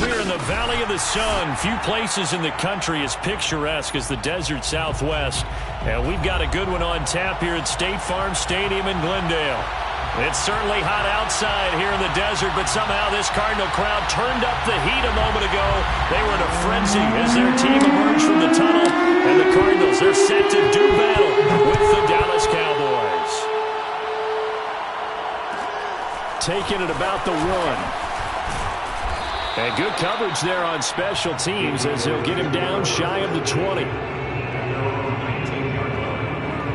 We're in the Valley of the Sun. Few places in the country as picturesque as the desert Southwest. And we've got a good one on tap here at State Farm Stadium in Glendale. It's certainly hot outside here in the desert, but somehow this Cardinal crowd turned up the heat a moment ago. They were in a frenzy as their team emerged from the tunnel. And the Cardinals, they're set to do battle with the Dallas Cowboys. Taking it about the 1. And good coverage there on special teams as they'll get him down shy of the 20.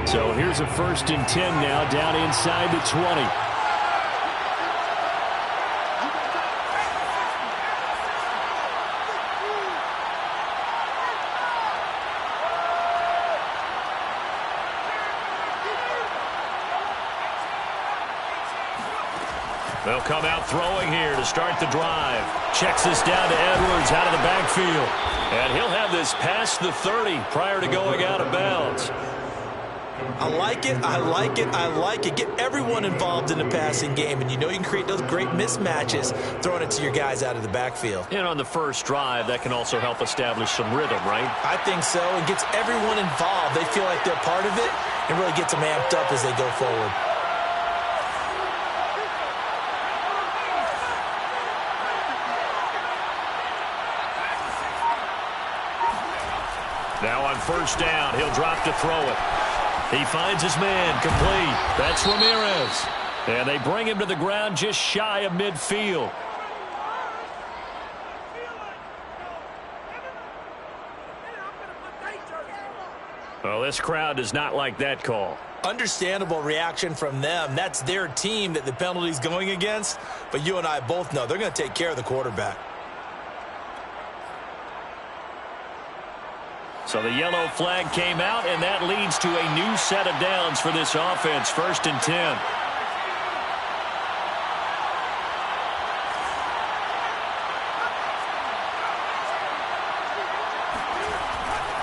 So here's a 1st and 10 now down inside the 20. They'll come out throwing here to start the drive. Checks this down to Edwards out of the backfield. And he'll have this past the 30 prior to going out of bounds. I like it, I like it, I like it. Get everyone involved in the passing game, and you know you can create those great mismatches throwing it to your guys out of the backfield. And on the first drive, that can also help establish some rhythm, right? I think so. It gets everyone involved. They feel like they're part of it and really gets them amped up as they go forward. Now on 1st down, he'll drop to throw it. He finds his man, complete. That's Ramirez. And they bring him to the ground just shy of midfield. Well, this crowd does not like that call. Understandable reaction from them. That's their team that the penalty's going against. But you and I both know they're going to take care of the quarterback. So the yellow flag came out, and that leads to a new set of downs for this offense. 1st and 10.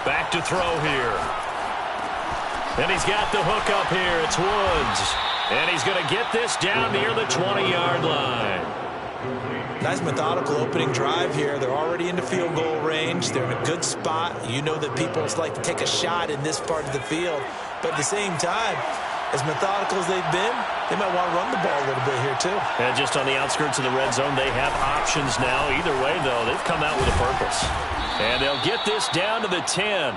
Back to throw here. And he's got the hook up here. It's Woods. And he's going to get this down near the 20-yard line. Nice methodical opening drive here. They're already into field goal range. They're in a good spot. You know that people like to take a shot in this part of the field. But at the same time, as methodical as they've been, they might want to run the ball a little bit here too. And just on the outskirts of the red zone, they have options now. Either way, though, they've come out with a purpose. And they'll get this down to the 10.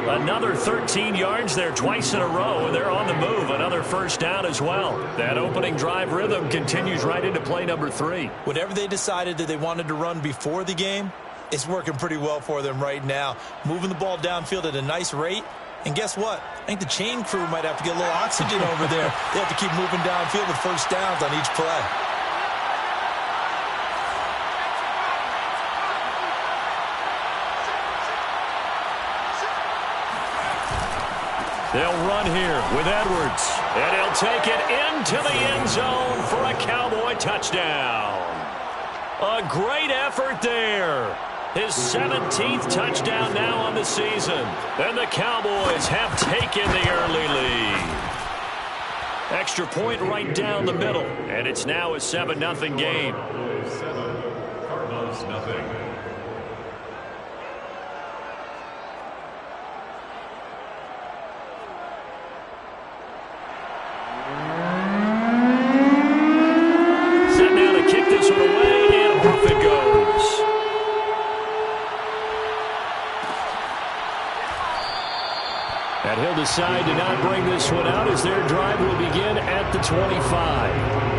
Another 13 yards there twice in a row, and they're on the move. Another 1st down as well. That opening drive rhythm continues right into play number 3. Whatever they decided that they wanted to run before the game, it's working pretty well for them right now. Moving the ball downfield at a nice rate. And guess what? I think the chain crew might have to get a little oxygen over there. They have to keep moving downfield with 1st downs on each play. They'll run here with Edwards. And he'll take it into the end zone for a Cowboy touchdown. A great effort there. His 17th touchdown now on the season. And the Cowboys have taken the early lead. Extra point right down the middle. And it's now a 7-0 game. Cardinals nothing. Set now to kick this one away, and off it goes. And he'll decide to not bring this one out as their drive will begin at the 25.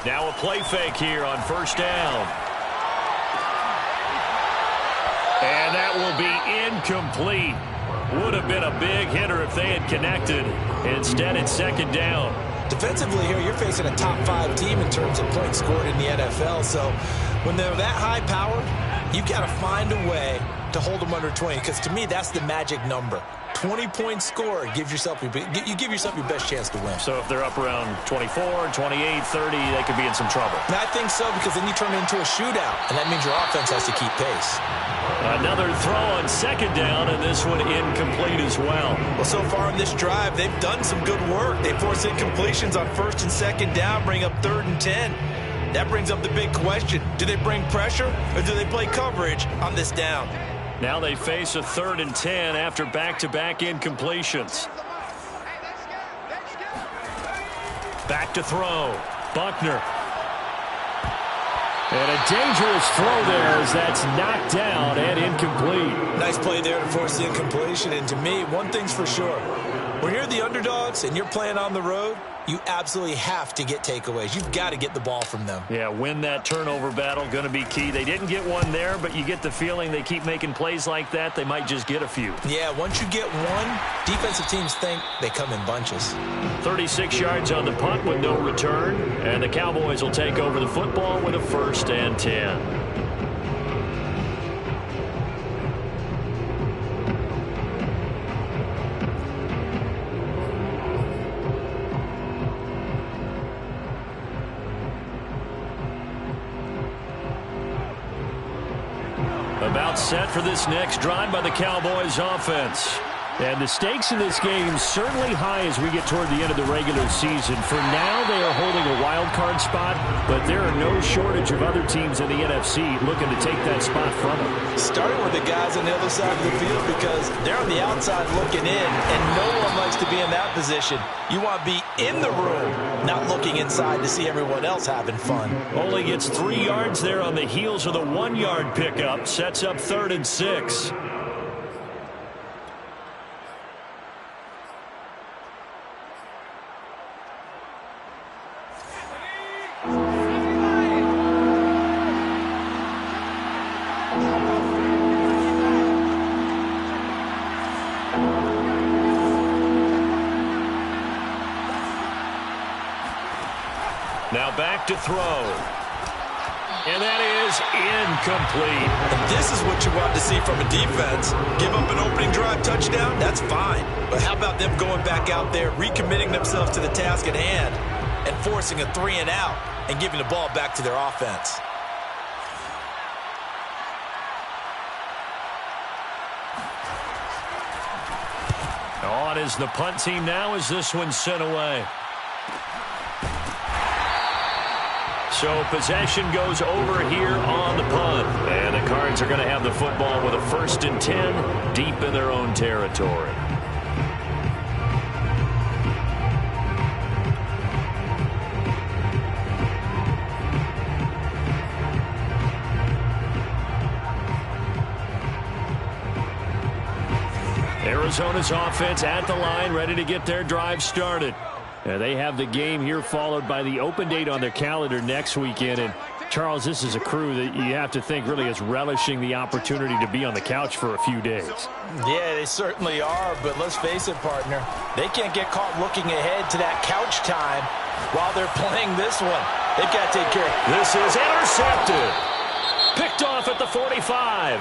Now a play fake here on 1st down. And that will be incomplete. Would have been a big hitter if they had connected. Instead, it's 2nd down. Defensively here, you're facing a top 5 team in terms of points scored in the NFL. So when they're that high powered, you've got to find a way to hold them under 20. Because to me, that's the magic number. 20-point score, you give yourself your best chance to win. So if they're up around 24, 28, 30, they could be in some trouble. And I think so, because then you turn it into a shootout, and that means your offense has to keep pace. Another throw on second down, and this one incomplete as well. Well, so far in this drive, they've done some good work. They force incompletions on first and second down, bring up 3rd and 10. That brings up the big question. Do they bring pressure, or do they play coverage on this down? Now they face a 3rd and 10 after back-to-back incompletions. Back to throw. Buckner. And a dangerous throw there as that's knocked down and incomplete. Nice play there to force the incompletion. And to me, one thing's for sure. When you're the underdogs and you're playing on the road, you absolutely have to get takeaways. You've got to get the ball from them. Yeah, win that turnover battle, going to be key. They didn't get one there, but you get the feeling they keep making plays like that, they might just get a few. Yeah, once you get one, defensive teams think they come in bunches. 36 yards on the punt with no return, and the Cowboys will take over the football with a 1st and 10. About set for this next drive by the Cowboys offense. And the stakes in this game certainly high as we get toward the end of the regular season. For now, they are holding a wild card spot, but there are no shortage of other teams in the NFC looking to take that spot from them. Starting with the guys on the other side of the field, because they're on the outside looking in, and no one likes to be in that position. You want to be in the room, not looking inside to see everyone else having fun. Only gets 3 yards there on the heels of the 1-yard pickup. Sets up 3rd and 6. Now back to throw. And that is incomplete. And this is what you want to see from a defense. Give up an opening drive touchdown, that's fine. But how about them going back out there, recommitting themselves to the task at hand, and forcing a 3-and-out and giving the ball back to their offense? On is the punt team now as this one's sent away. So possession goes over here on the punt. And the Cards are going to have the football with a 1st and 10 deep in their own territory. Arizona's offense at the line, ready to get their drive started. They have the game here followed by the open date on their calendar next weekend. And, Charles, this is a crew that you have to think really is relishing the opportunity to be on the couch for a few days. Yeah, they certainly are, but let's face it, partner. They can't get caught looking ahead to that couch time while they're playing this one. They've got to take care of it. This is intercepted. Picked off at the 45.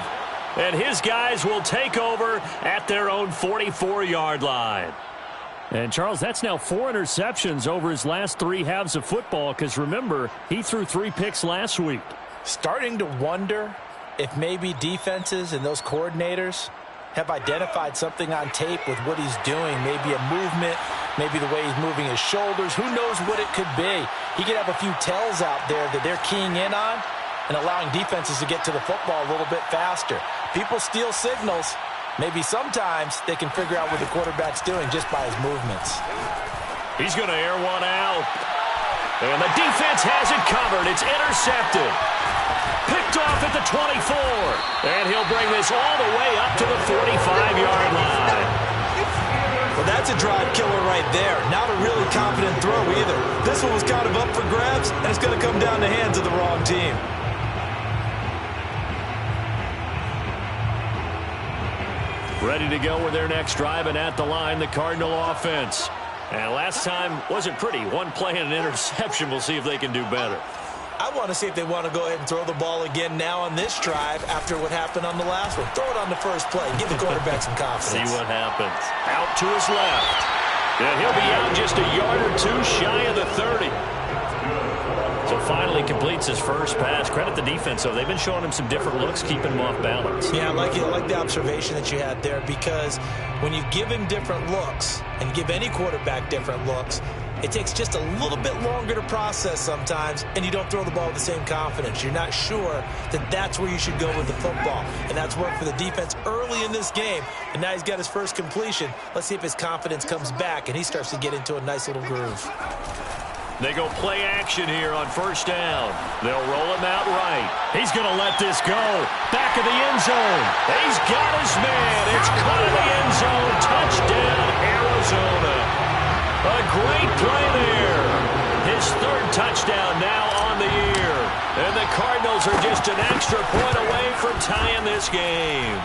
And his guys will take over at their own 44-yard line. And, Charles, that's now 4 interceptions over his last 3 halves of football because, remember, he threw 3 picks last week. Starting to wonder if maybe defenses and those coordinators have identified something on tape with what he's doing. Maybe a movement, maybe the way he's moving his shoulders. Who knows what it could be? He could have a few tells out there that they're keying in on and allowing defenses to get to the football a little bit faster. People steal signals. Maybe sometimes they can figure out what the quarterback's doing just by his movements. He's going to air one out. And the defense has it covered. It's intercepted. Picked off at the 24. And he'll bring this all the way up to the 45-yard line. Well, that's a drive killer right there. Not a really confident throw either. This one was kind of up for grabs, and it's going to come down the hands of the wrong team. Ready to go with their next drive, and at the line, the Cardinal offense. And last time wasn't pretty. One play and an interception. We'll see if they can do better. I want to see if they want to go ahead and throw the ball again now on this drive after what happened on the last one. Throw it on the first play. Give the quarterback some confidence. See what happens. Out to his left. And he'll be out just a yard or two shy of the 30. So finally completes his first pass. Credit the defense, though. They've been showing him some different looks, keeping him off balance. Yeah, I like the observation that you had there, because when you give him different looks and give any quarterback different looks, it takes just a little bit longer to process sometimes, and you don't throw the ball with the same confidence. You're not sure that that's where you should go with the football, and that's worked for the defense early in this game, and now he's got his first completion. Let's see if his confidence comes back and he starts to get into a nice little groove. They go play action here on first down. They'll roll him out right. He's going to let this go. Back of the end zone. He's got his man. It's caught in the end zone. Touchdown, Arizona. A great play there. His third touchdown now on the year. And the Cardinals are just an extra point away from tying this game.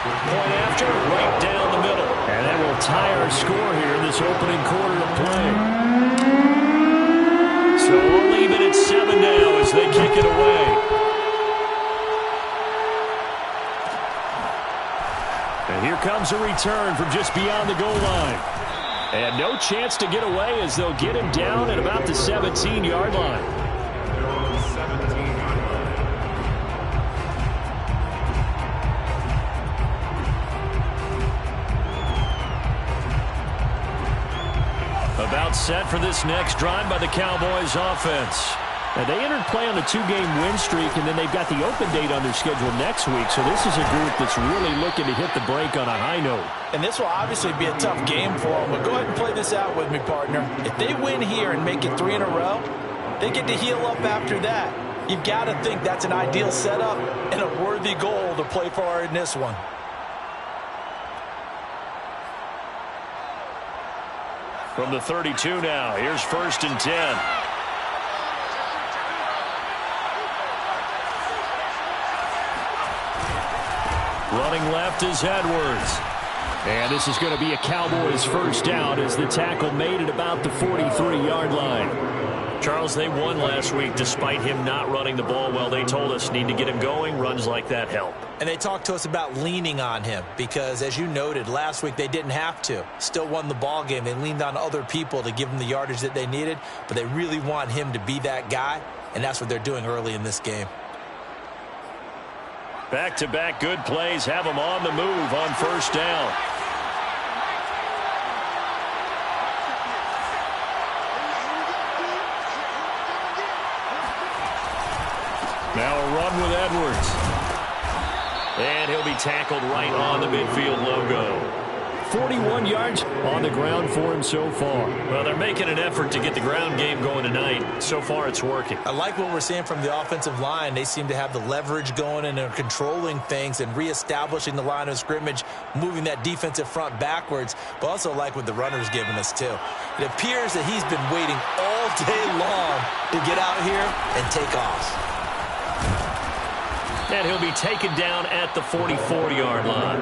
Point after, right down the middle. And that will tie our score here in this opening quarter of play. So we'll leave it at 7 now as they kick it away. And here comes a return from just beyond the goal line. And no chance to get away as they'll get him down at about the 17-yard line. About set for this next drive by the Cowboys offense. Now, they entered play on a 2-game win streak, and then they've got the open date on their schedule next week. So this is a group that's really looking to hit the break on a high note. And this will obviously be a tough game for them. But go ahead and play this out with me, partner. If they win here and make it 3 in a row, they get to heal up after that. You've got to think that's an ideal setup and a worthy goal to play for in this one. From the 32 now, here's 1st and 10. Running left is Edwards. And this is going to be a Cowboys first down as the tackle made at about the 43-yard line. Charles, they won last week despite him not running the ball well. They told us need to get him going. Runs like that help. And they talked to us about leaning on him because, as you noted, last week they didn't have to. Still won the ball game. They leaned on other people to give them the yardage that they needed, but they really want him to be that guy, and that's what they're doing early in this game. Back-to-back good plays have them on the move on first down. Now a run with Edwards. And he'll be tackled right on the midfield logo. 41 yards on the ground for him so far. Well, they're making an effort to get the ground game going tonight. So far, it's working. I like what we're seeing from the offensive line. They seem to have the leverage going and they're controlling things and reestablishing the line of scrimmage, moving that defensive front backwards, but also like what the runner's giving us, too. It appears that he's been waiting all day long to get out here and take off. And he'll be taken down at the 44-yard line.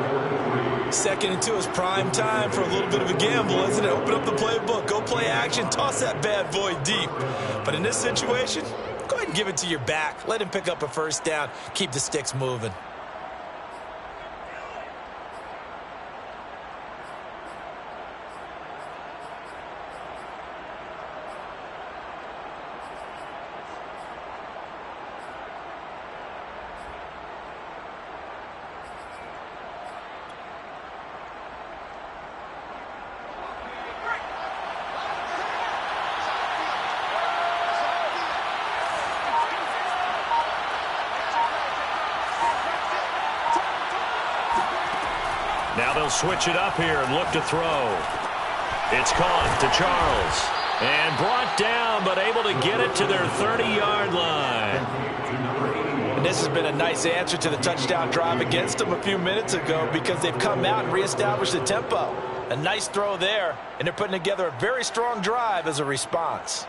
2nd and 2 is prime time for a little bit of a gamble, isn't it? Open up the playbook, go play action, toss that bad boy deep. But in this situation, go ahead and give it to your back. Let him pick up a first down. Keep the sticks moving. Now they'll switch it up here and look to throw. It's caught to Charles. And brought down, but able to get it to their 30-yard line. And this has been a nice answer to the touchdown drive against them a few minutes ago because they've come out and reestablished the tempo. A nice throw there, and they're putting together a very strong drive as a response.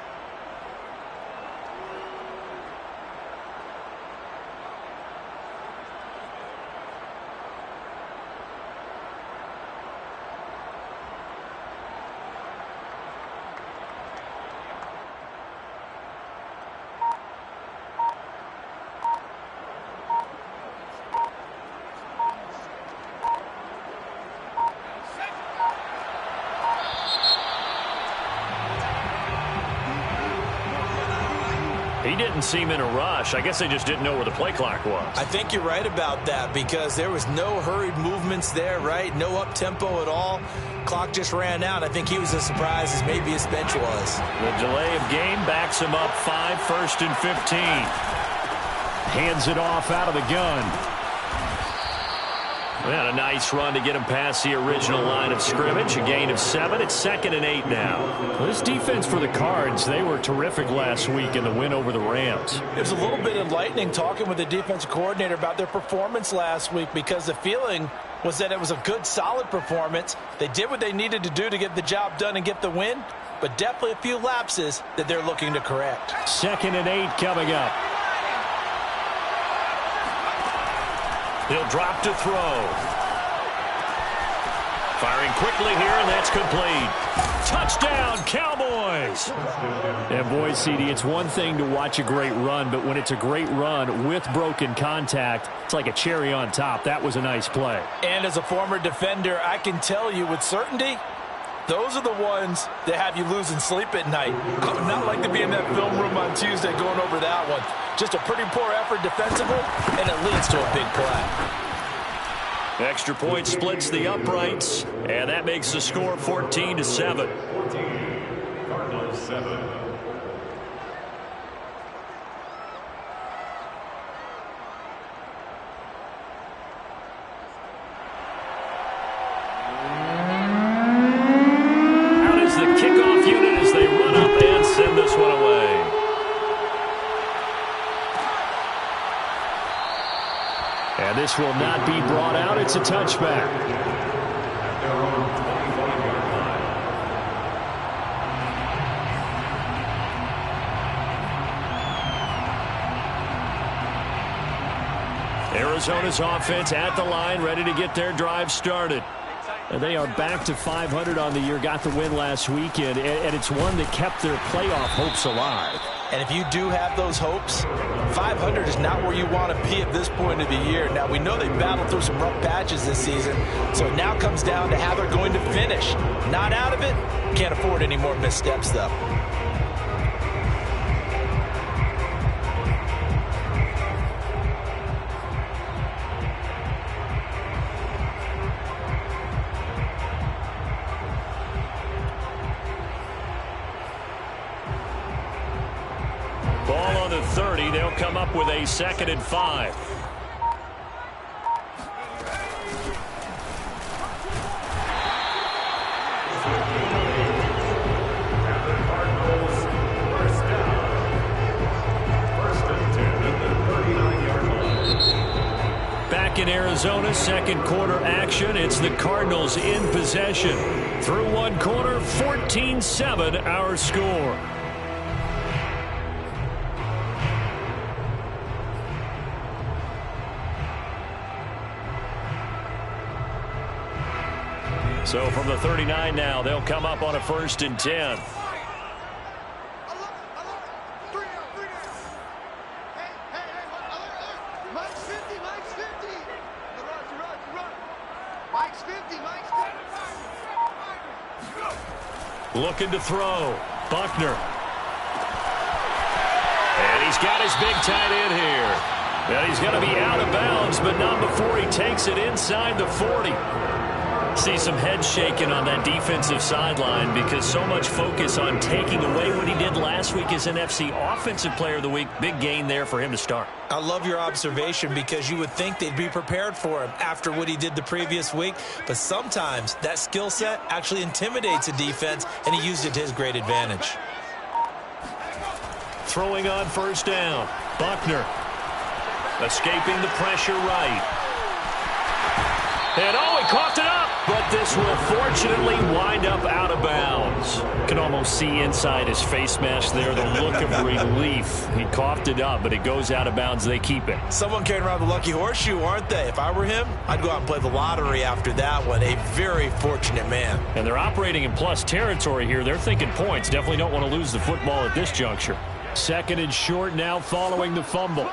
He didn't seem in a rush. I guess they just didn't know where the play clock was. I think you're right about that because there was no hurried movements there, right? No up-tempo at all. Clock just ran out. I think he was as surprised as maybe his bench was. The delay of game backs him up 5, 1st and 15. Hands it off out of the gun. And a nice run to get him past the original line of scrimmage. A gain of 7. It's 2nd and 8 now. Well, this defense for the Cards, they were terrific last week in the win over the Rams. It was a little bit enlightening talking with the defensive coordinator about their performance last week because the feeling was that it was a good, solid performance. They did what they needed to do to get the job done and get the win, but definitely a few lapses that they're looking to correct. 2nd and 8 coming up. He'll drop to throw. Firing quickly here, and that's complete. Touchdown, Cowboys! And boy, CD, it's one thing to watch a great run, but when it's a great run with broken contact, it's like a cherry on top. That was a nice play. And as a former defender, I can tell you with certainty, those are the ones that have you losing sleep at night. I would not like to be in that film room on Tuesday going over that one. Just a pretty poor effort defensively, and it leads to a big play. Extra point splits the uprights, and that makes the score 14-7. Cardinals 7. Kickoff unit as they run up and send this one away. And this will not be brought out. It's a touchback. Arizona's offense at the line, ready to get their drive started. And they are back to 500 on the year, got the win last weekend, and it's one that kept their playoff hopes alive. And if you do have those hopes, 500 is not where you want to be at this point of the year. Now, we know they battled through some rough patches this season, so it now comes down to how they're going to finish. Not out of it, can't afford any more missteps, though. Ball on the 30. They'll come up with a 2nd and 5. Back in Arizona, second quarter action. It's the Cardinals in possession. Through one quarter, 14-7 our score. So from the 39 now, they'll come up on a 1st and 10. Looking to throw. Buckner. And he's got his big tight end here. And he's going to be out of bounds, but not before he takes it inside the 40. See some head shaking on that defensive sideline because so much focus on taking away what he did last week as NFC Offensive Player of the Week. Big gain there for him to start. I love your observation because you would think they'd be prepared for him after what he did the previous week. But sometimes that skill set actually intimidates a defense, and he used it to his great advantage. Throwing on 1st down. Buckner escaping the pressure right. And he coughed it up. But this will fortunately wind up out of bounds. Can almost see inside his face mask there the look of relief. He coughed it up, but it goes out of bounds. They keep it. Someone carrying around the lucky horseshoe, aren't they? If I were him, I'd go out and play the lottery after that one. A very fortunate man. And they're operating in plus territory here. They're thinking points. Definitely don't want to lose the football at this juncture. 2nd and short now following the fumble.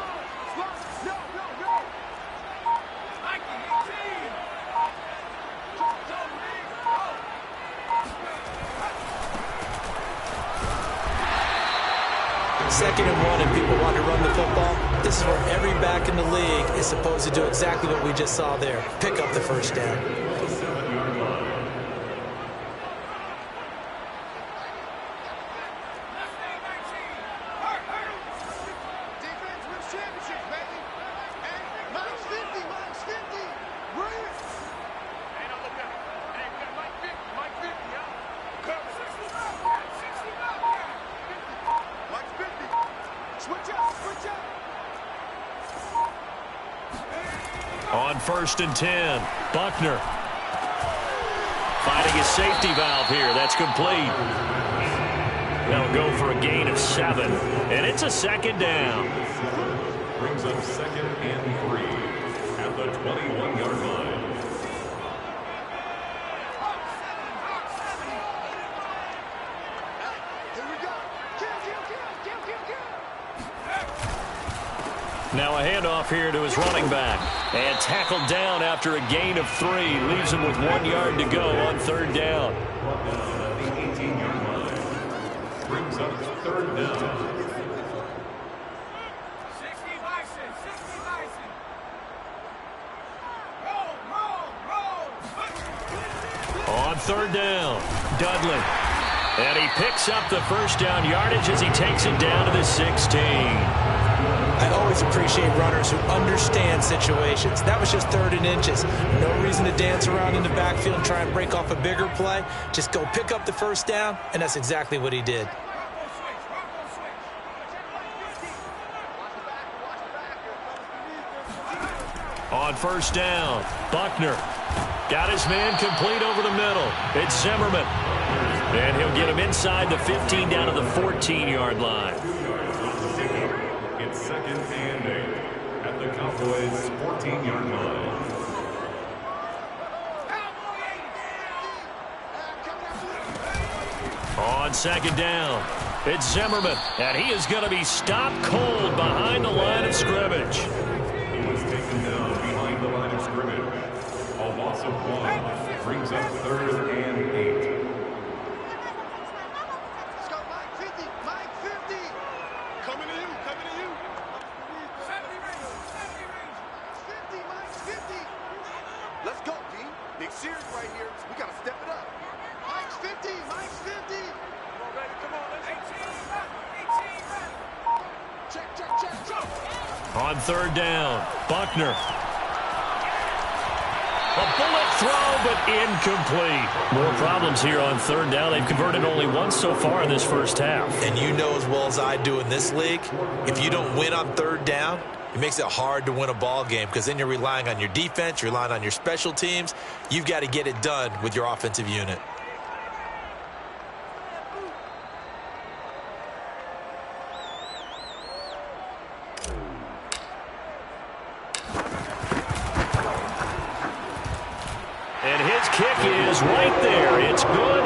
2nd and 1 and people want to run the football, this is where every back in the league is supposed to do exactly what we just saw there. Pick up the first down. On 1st and 10, Buckner finding his safety valve here. That's complete. They'll go for a gain of 7, and it's a 2nd down. Brings up 2nd and 3 at the 21-yard line. Now a handoff here to his running back. And tackled down after a gain of 3. Leaves him with 1 yard to go on 3rd down. At the 18-yard line. Brings up 3rd down. On 3rd down, Dudley. And he picks up the first down yardage as he takes it down to the 16. I always appreciate runners who understand situations. That was just 3rd and inches. No reason to dance around in the backfield and try and break off a bigger play. Just go pick up the first down, and that's exactly what he did. On 1st down, Buckner got his man complete over the middle. It's Zimmerman. And he'll get him inside the 15 down to the 14-yard line. It's 2nd and 8 at the Cowboys' 14-yard line. On 2nd down, it's Zimmerman. And he is going to be stopped cold behind the line of scrimmage. He was taken down behind the line of scrimmage. A loss of 1 brings up 3rd and 8. On 3rd down, Buckner. A bullet throw, but incomplete. More problems here on 3rd down. They've converted only once so far in this first half. And you know as well as I do in this league, if you don't win on 3rd down, it makes it hard to win a ball game because then you're relying on your defense, you're relying on your special teams. You've got to get it done with your offensive unit. Kick is right there. It's good.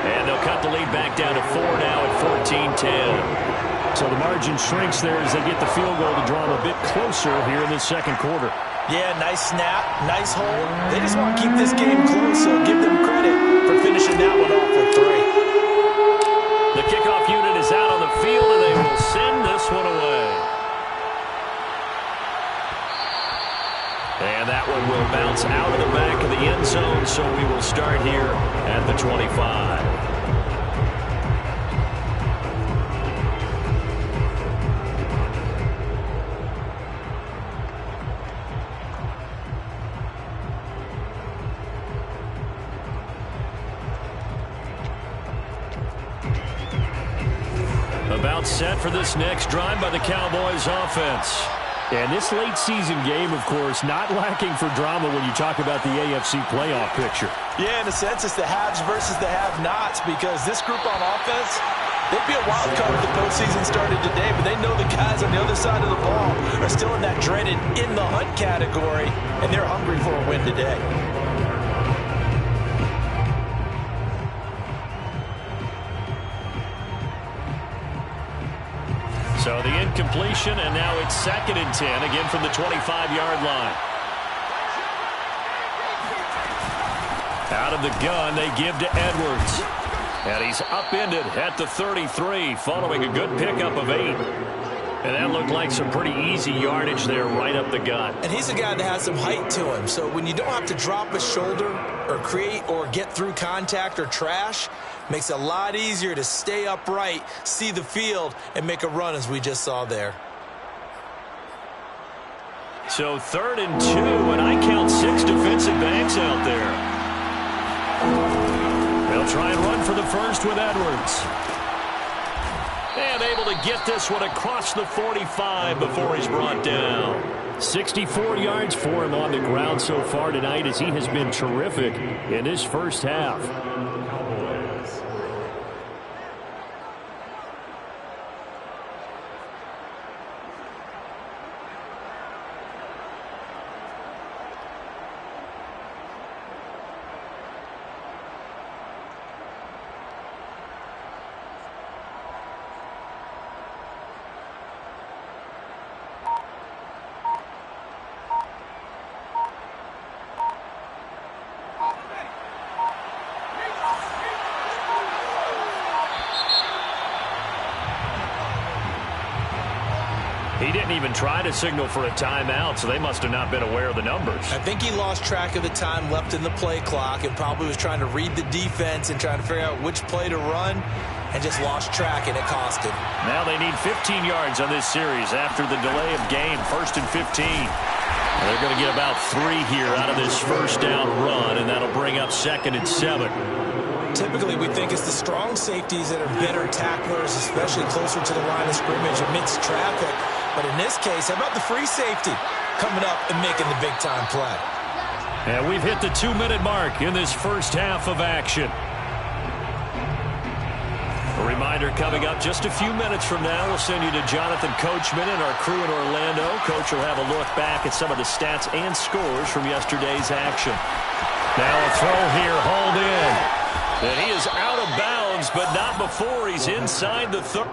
And they'll cut the lead back down to 4 now at 14-10. So the margin shrinks there as they get the field goal to draw them a bit closer here in the 2nd quarter. Yeah, nice snap, nice hold. They just want to keep this game close, so give them credit for finishing that one off with 3. The kickoff unit is out on the field, and they will send this one away. And that one will bounce out of the back of the end zone, so we will start here at the 25. About set for this next drive by the Cowboys offense. And this late season game, of course, not lacking for drama when you talk about the AFC playoff picture. Yeah, in a sense, it's the haves versus the have-nots because this group on offense, they'd be a wild card if the postseason started today, but they know the guys on the other side of the ball are still in that dreaded in-the-hunt category, and they're hungry for a win today. So the incompletion, and now it's 2nd and 10, again from the 25-yard line. Out of the gun, they give to Edwards. And he's upended at the 33 following a good pickup of 8. And that looked like some pretty easy yardage there right up the gut. And he's a guy that has some height to him. So when you don't have to drop a shoulder or create or get through contact or trash, makes it a lot easier to stay upright, see the field, and make a run as we just saw there. So 3rd and 2, and I count 6 defensive backs out there. They'll try and run for the first with Edwards. And able to get this one across the 45 before he's brought down. 64 yards for him on the ground so far tonight as he has been terrific in this first half. He didn't even try to signal for a timeout, so they must have not been aware of the numbers. I think he lost track of the time left in the play clock and probably was trying to read the defense and trying to figure out which play to run and just lost track, and it cost him. Now they need 15 yards on this series after the delay of game. 1st and 15. They're going to get about 3 here out of this first down run, and that'll bring up 2nd and 7. Typically, we think it's the strong safeties that are better tacklers, especially closer to the line of scrimmage amidst traffic. But in this case, how about the free safety coming up and making the big-time play? And we've hit the 2-minute mark in this first half of action. A reminder coming up just a few minutes from now. We'll send you to Jonathan Coachman and our crew in Orlando. Coach will have a look back at some of the stats and scores from yesterday's action. Now a throw here, hauled in. And he is out of bounds, but not before he's inside the 30.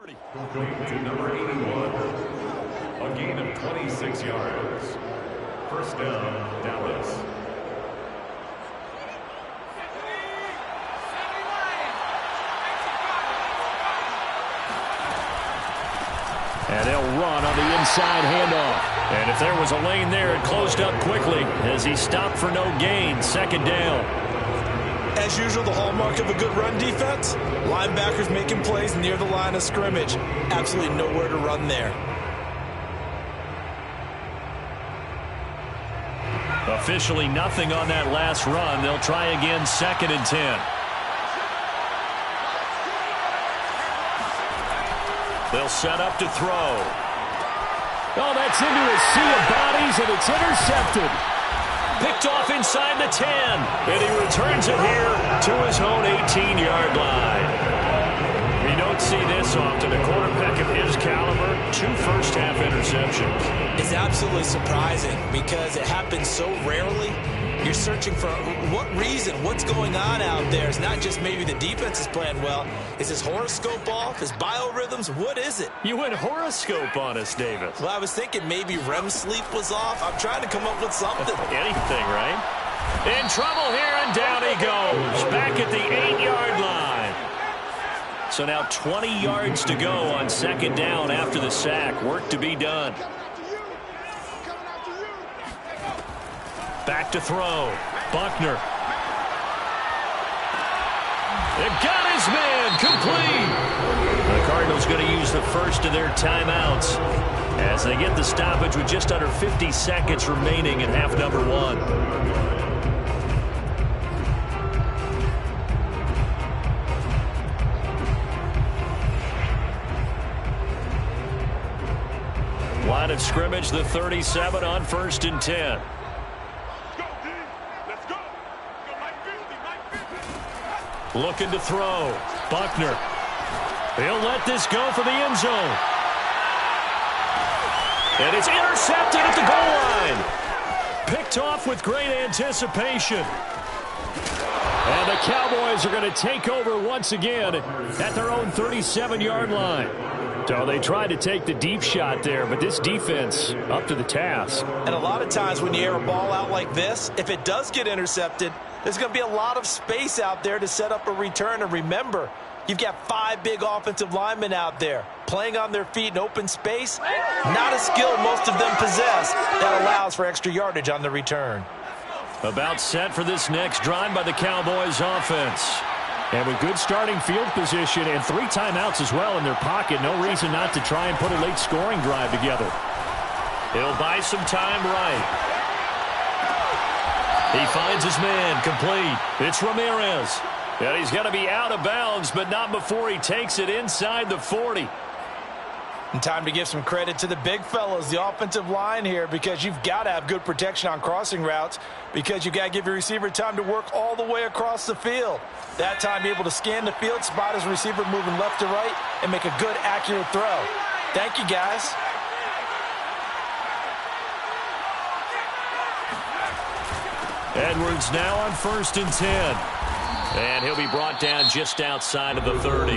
Going to number 81. A gain of 26 yards. First down, Dallas. And they'll run on the inside handoff. And if there was a lane there, it closed up quickly as he stopped for no gain. Second down. As usual, the hallmark of a good run defense, linebackers making plays near the line of scrimmage. Absolutely nowhere to run there. Officially nothing on that last run. They'll try again, 2nd and 10. They'll set up to throw. Oh, that's into a sea of bodies, and it's intercepted. Picked off inside the 10, and he returns it here to his own 18-yard line. We don't see this often. A quarterback of his caliber, 2 first-half interceptions. It's absolutely surprising because it happens so rarely. You're searching for what reason, what's going on out there. It's not just maybe the defense is playing well. Is his horoscope off? His biorhythms? What is it? You went horoscope on us, Davis. Well, I was thinking maybe REM sleep was off. I'm trying to come up with something. Anything, right? In trouble here, and down he goes. Back at the 8-yard line. So now 20 yards to go on 2nd down after the sack. Work to be done. Back to throw. Buckner. They've got his man complete. The Cardinals going to use the first of their timeouts as they get the stoppage with just under 50 seconds remaining in half number 1. Line of scrimmage, the 37 on 1st and 10. Looking to throw. Buckner. He'll let this go for the end zone. And it's intercepted at the goal line. Picked off with great anticipation. And the Cowboys are going to take over once again at their own 37-yard line. So they tried to take the deep shot there, but this defense up to the task. And a lot of times when you air a ball out like this, if it does get intercepted, there's going to be a lot of space out there to set up a return. And remember, you've got 5 big offensive linemen out there playing on their feet in open space. Not a skill most of them possess that allows for extra yardage on the return. About set for this next drive by the Cowboys offense. And with good starting field position and 3 timeouts as well in their pocket, no reason not to try and put a late scoring drive together. He'll buy some time right. He finds his man complete. It's Ramirez. And he's going to be out of bounds, but not before he takes it inside the 40. And time to give some credit to the big fellas, the offensive line here, because you've got to have good protection on crossing routes because you've got to give your receiver time to work all the way across the field. That time, be able to scan the field, spot his receiver moving left to right, and make a good, accurate throw. Thank you, guys. Edwards now on 1st and 10. And he'll be brought down just outside of the 30.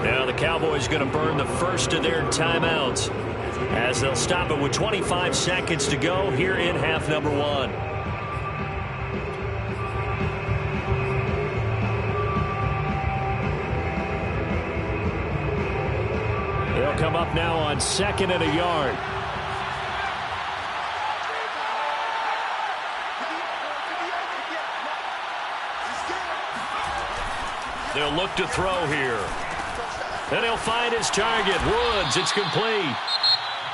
Now the Cowboys going to burn the first of their timeouts as they'll stop it with 25 seconds to go here in half number 1. They'll come up now on 2nd and a yard. They'll look to throw here. And he'll find his target. Woods, it's complete.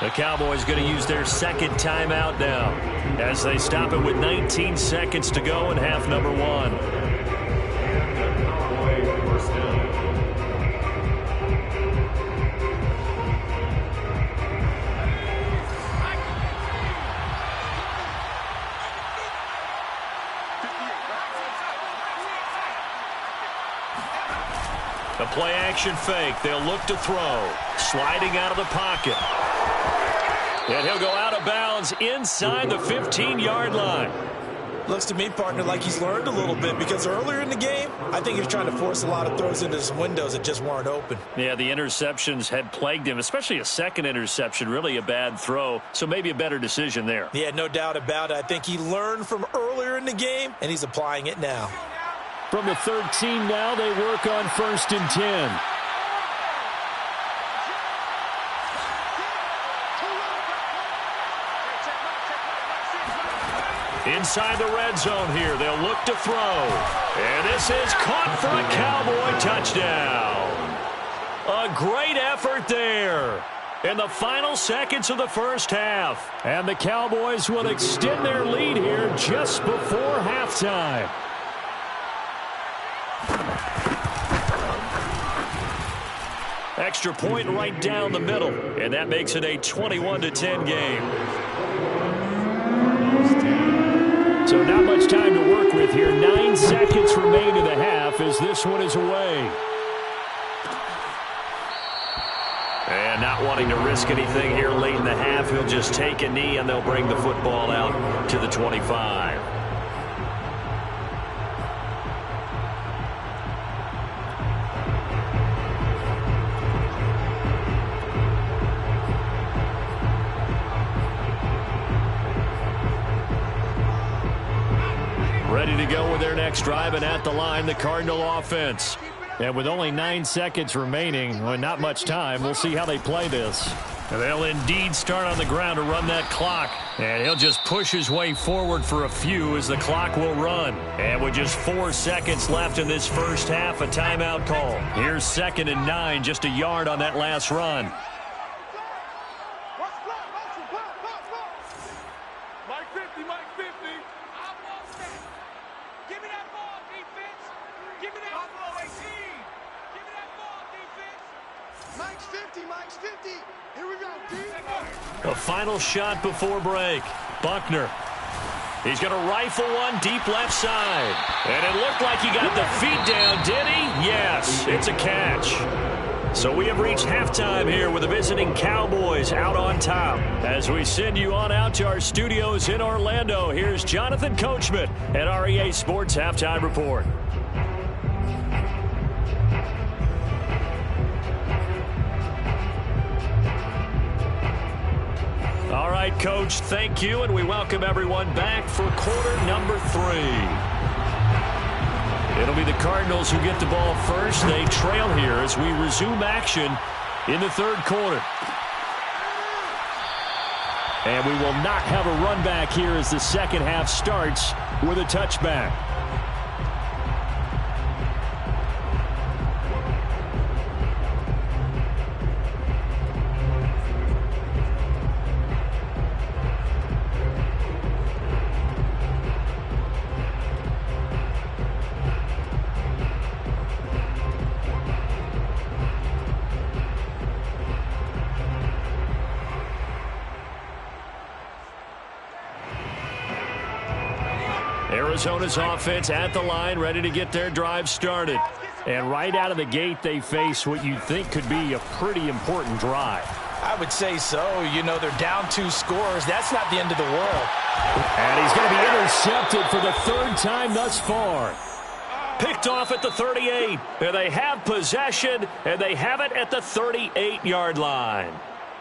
The Cowboys going to use their 2nd timeout now as they stop it with 19 seconds to go in half number 1. The play action fake. They'll look to throw. Sliding out of the pocket. And he'll go out of bounds inside the 15-yard line. Looks to me, partner, like he's learned a little bit, because earlier in the game, I think he was trying to force a lot of throws into some windows that just weren't open. Yeah, the interceptions had plagued him, especially a second interception, really a bad throw, so maybe a better decision there. Yeah, no doubt about it. I think he learned from earlier in the game, and he's applying it now. From the 13 now, they work on 1st and 10. Inside the red zone here, they'll look to throw. And this is caught for a Cowboy touchdown. A great effort there in the final seconds of the first half. And the Cowboys will extend their lead here just before halftime. Extra point right down the middle, and that makes it a 21-10 game. So not much time to work with here. 9 seconds remain in the half as this one is away. And not wanting to risk anything here late in the half, he'll just take a knee and they'll bring the football out to the 25. Ready to go with their next drive, and at the line, the Cardinal offense. And with only 9 seconds remaining, well, not much time, we'll see how they play this. And they'll indeed start on the ground to run that clock. And he'll just push his way forward for a few as the clock will run. And with just 4 seconds left in this first half, a timeout call. Here's 2nd and 9, just a yard on that last run. A final shot before break. Buckner. He's going to rifle one deep left side. And it looked like he got the feet down, did he? Yes, it's a catch. So we have reached halftime here with the visiting Cowboys out on top. As we send you on out to our studios in Orlando, here's Jonathan Coachman at REA Sports Halftime Report. All right, Coach, thank you, and we welcome everyone back for quarter number 3. It'll be the Cardinals who get the ball first. They trail here as we resume action in the third quarter. And we will not have a run back here as the second half starts with a touchback. Arizona's offense at the line, ready to get their drive started. And right out of the gate, they face what you think could be a pretty important drive. I would say so. You know, they're down 2 scores. That's not the end of the world. And he's going to be intercepted for the 3rd time thus far. Picked off at the 38. And they have possession, and they have it at the 38-yard line.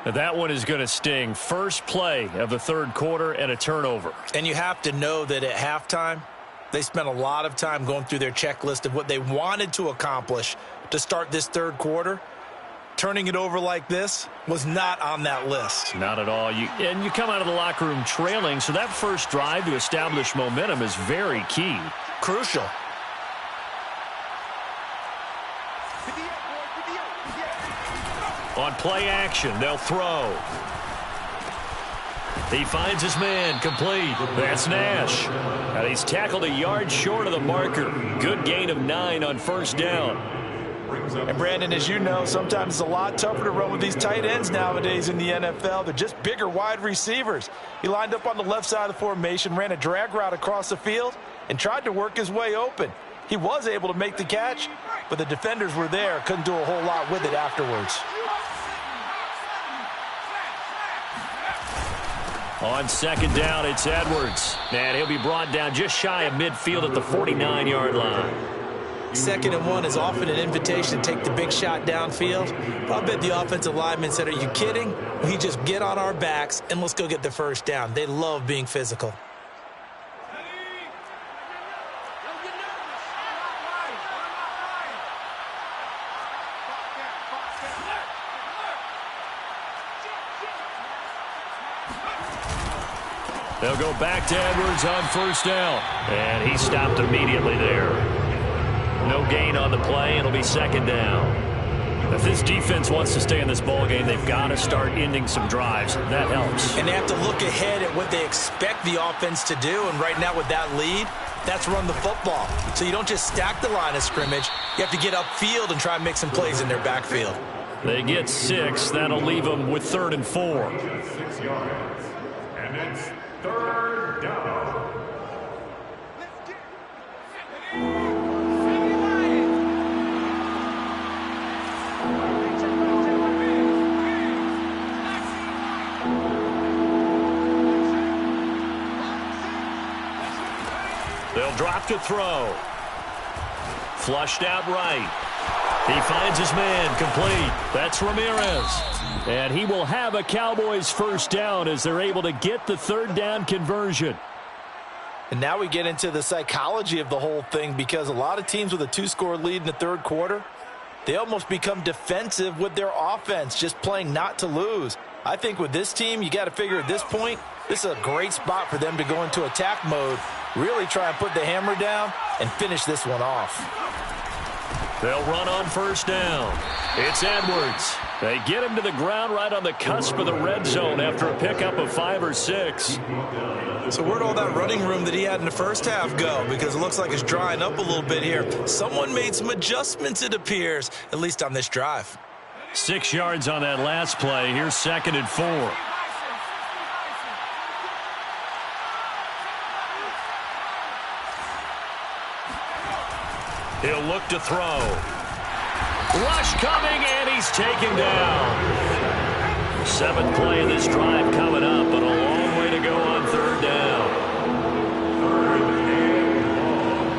That one is going to sting. First play of the third quarter and a turnover. And you have to know that at halftime, they spent a lot of time going through their checklist of what they wanted to accomplish to start this third quarter. Turning it over like this was not on that list. Not at all. And you come out of the locker room trailing, so that first drive to establish momentum is very key. Crucial. On play action, they'll throw. He finds his man, complete. That's Nash. And he's tackled a yard short of the marker. Good gain of 9 on first down. And Brandon, as you know, sometimes it's a lot tougher to run with these tight ends nowadays in the NFL. They're just bigger wide receivers. He lined up on the left side of the formation, ran a drag route across the field, and tried to work his way open. He was able to make the catch, but the defenders were there, couldn't do a whole lot with it afterwards. On second down, it's Edwards. And he'll be brought down just shy of midfield at the 49-yard line. 2nd and 1 is often an invitation to take the big shot downfield. But I bet the offensive lineman said, are you kidding? We just get on our backs and let's go get the first down. They love being physical. They'll go back to Edwards on first down. And he stopped immediately there. No gain on the play. It'll be 2nd down. If this defense wants to stay in this ballgame, they've got to start ending some drives. That helps. And they have to look ahead at what they expect the offense to do. And right now with that lead, that's run the football. So you don't just stack the line of scrimmage. You have to get upfield and try and make some plays in their backfield. They get 6. That'll leave them with 3rd and 4. 6 yards. And it's 3rd down. They'll drop to throw. Flushed out right. He finds his man complete. That's Ramirez. And he will have a Cowboys first down as they're able to get the 3rd down conversion. And now we get into the psychology of the whole thing, because a lot of teams with a 2-score lead in the 3rd quarter, they almost become defensive with their offense, just playing not to lose. I think with this team, you got to figure at this point, this is a great spot for them to go into attack mode, really try and put the hammer down and finish this one off. They'll run on first down. It's Edwards. They get him to the ground right on the cusp of the red zone after a pickup of 5 or 6. So where'd all that running room that he had in the first half go? Because it looks like it's drying up a little bit here. Someone made some adjustments, it appears, at least on this drive. 6 yards on that last play. Here's 2nd and 4. He'll look to throw. Rush coming, and he's taken down. 7th play of this drive coming up, but a long way to go on 3rd down. 3rd and long.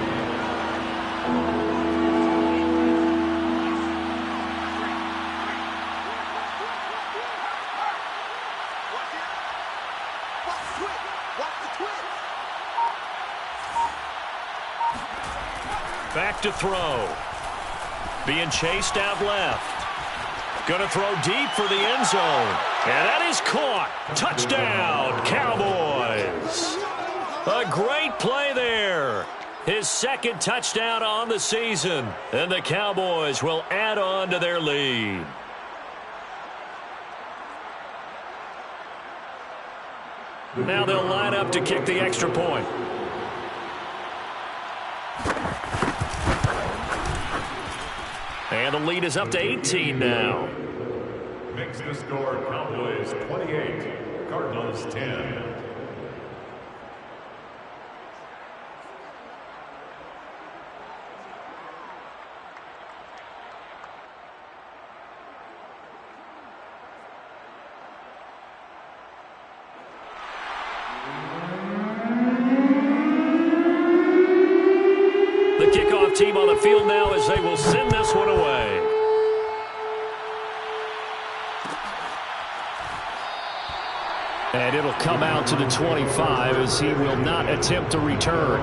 Back to throw. Being chased out left. Going to throw deep for the end zone. And that is caught. Touchdown, Cowboys. A great play there. His 2nd touchdown on the season. And the Cowboys will add on to their lead. Now they'll line up to kick the extra point. And the lead is up to 18 now. Makes the score Cowboys 28, Cardinals 10. The kickoff team on the field now as they will send this one away. And it'll come out to the 25 as he will not attempt to return.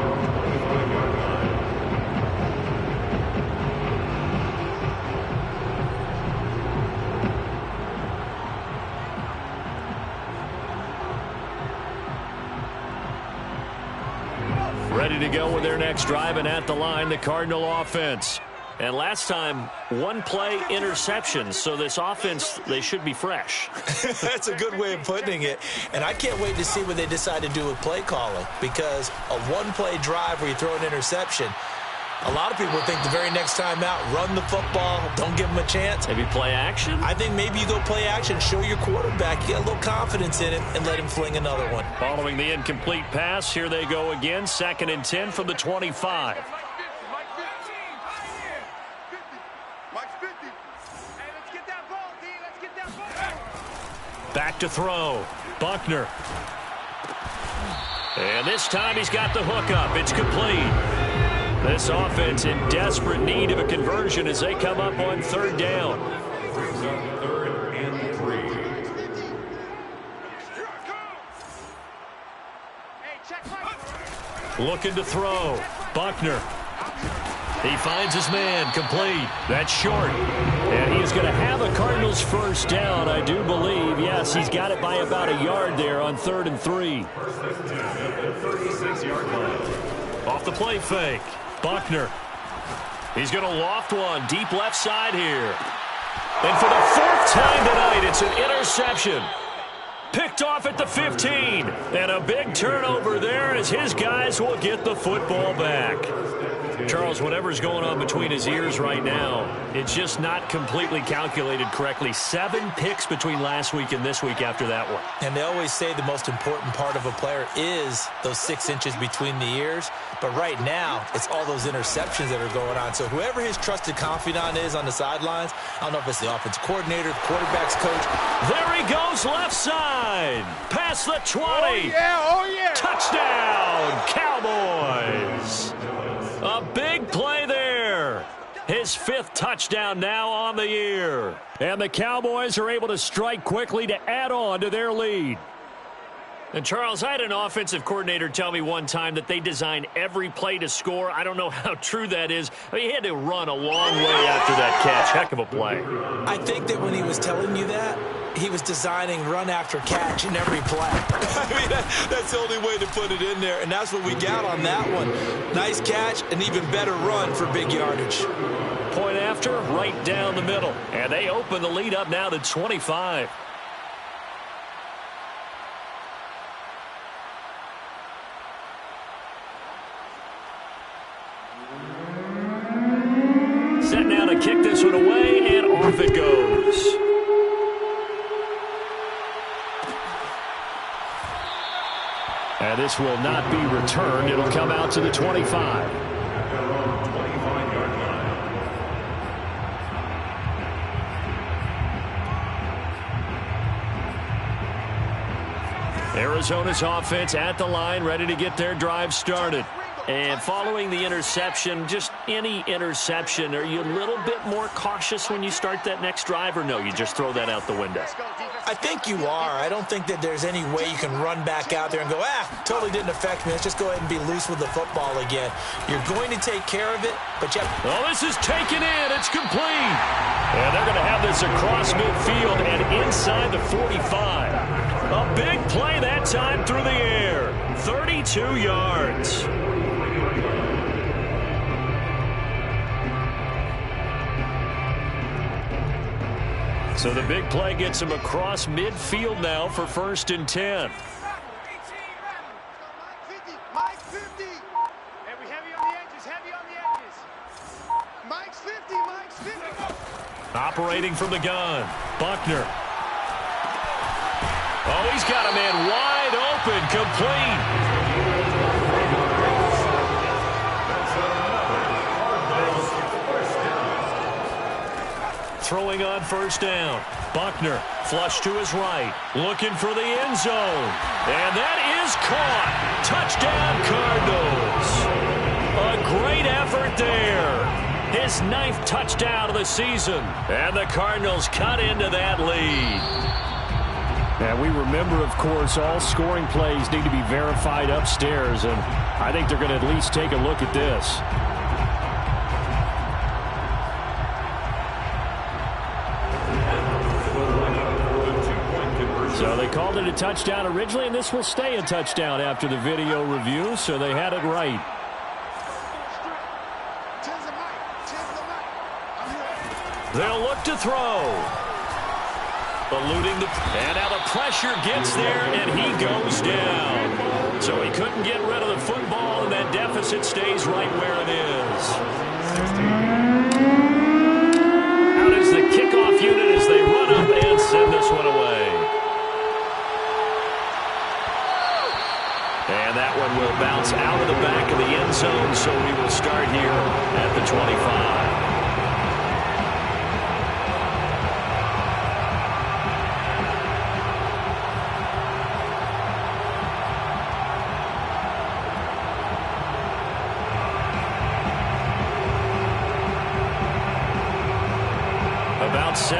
Ready to go with their next drive, and at the line, the Cardinal offense. And last time, 1-play interception, so this offense, they should be fresh. That's a good way of putting it. And I can't wait to see what they decide to do with play calling, because a 1-play drive where you throw an interception, a lot of people think the very next time out, run the football, don't give them a chance. Maybe play action? I think maybe you go play action, show your quarterback, you get a little confidence in him, and let him fling another one. Following the incomplete pass, here they go again, 2nd and 10 from the 25. Back to throw. Buckner. And this time he's got the hook up. It's complete. This offense in desperate need of a conversion as they come up on third down. Brings up 3rd and 3. Looking to throw. Buckner. He finds his man. Complete. That's short. And he is going to have a Cardinals first down, I do believe. Yes, he's got it by about a yard there on 3rd and 3. 36-yard line. Off the play fake. Buckner. He's going to loft one deep left side here. And for the 4th time tonight, it's an interception. Picked off at the 15. And a big turnover there as his guys will get the football back. Charles, whatever's going on between his ears right now, it's just not completely calculated correctly. 7 picks between last week and this week after that one. And they always say the most important part of a player is those 6 inches between the ears. But right now, it's all those interceptions that are going on. So whoever his trusted confidant is on the sidelines, I don't know if it's the offensive coordinator, the quarterback's coach. There he goes, left side. Past the 20. Oh, yeah, oh, yeah. Touchdown, Cowboys. A big play there. His 5th touchdown now on the year. And the Cowboys are able to strike quickly to add on to their lead. And, Charles, I had an offensive coordinator tell me one time that they design every play to score. I don't know how true that is. I mean, he had to run a long way after that catch. Heck of a play. I think that when he was telling you that, he was designing run after catch in every play. I mean, that's the only way to put it in there, and that's what we got on that one. Nice catch, an even better run for big yardage. Point after, right down the middle. And they open the lead up now to 25. Set now to kick this one away, and off it goes. And this will not be returned. It'll come out to the 25. 25-yard line. Arizona's offense at the line, ready to get their drive started. And following the interception, just any interception, are you a little bit more cautious when you start that next drive, or no, you just throw that out the window? I think you are. I don't think that there's any way you can run back out there and go, totally didn't affect me. Let's just go ahead and be loose with the football again. You're going to take care of it, but you have... Oh, this is taken in. It's complete. And they're going to have this across midfield and inside the 45. A big play that time through the air. 32 yards. So the big play gets him across midfield now for 1st and 10. Mike's 50. Heavy on the edges, heavy on the edges. Mike's 50, Mike's 50. Operating from the gun, Buckner. Oh, he's got a man wide open, complete. Throwing on 1st down. Buckner, flush to his right, looking for the end zone. And that is caught. Touchdown, Cardinals. A great effort there. His 9th touchdown of the season. And the Cardinals cut into that lead. And we remember, of course, all scoring plays need to be verified upstairs. And I think they're going to at least take a look at this. So they called it a touchdown originally, and this will stay a touchdown after the video review, so they had it right. They'll look to throw. Eluding and now the pressure gets there, and he goes down. So he couldn't get rid of the football, and that deficit stays right where it is. Out is the kickoff unit as they run up and send this one away. And that one will bounce out of the back of the end zone, so we will start here at the 25.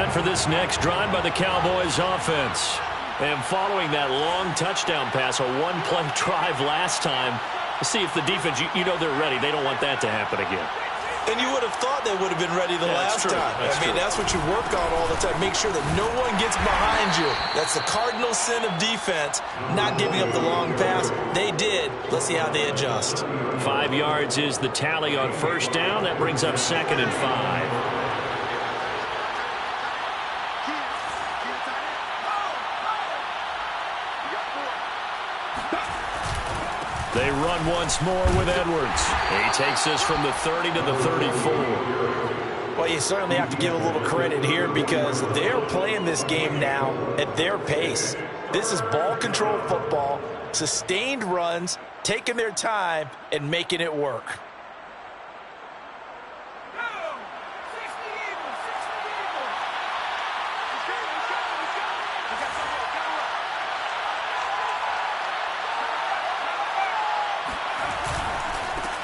set for this next drive by the Cowboys offense. And following that long touchdown pass, a one-play drive last time, see if the defense, you know they're ready. They don't want that to happen again. And you would have thought they would have been ready the last time. That's what you work on all the time. Make sure that no one gets behind you. That's the cardinal sin of defense, not giving up the long pass. They did. Let's see how they adjust. 5 yards is the tally on first down. That brings up 2nd and 5. They run once more with Edwards. He takes us from the 30 to the 34. Well, you certainly have to give a little credit here because they're playing this game now at their pace. This is ball control football, sustained runs, taking their time and making it work.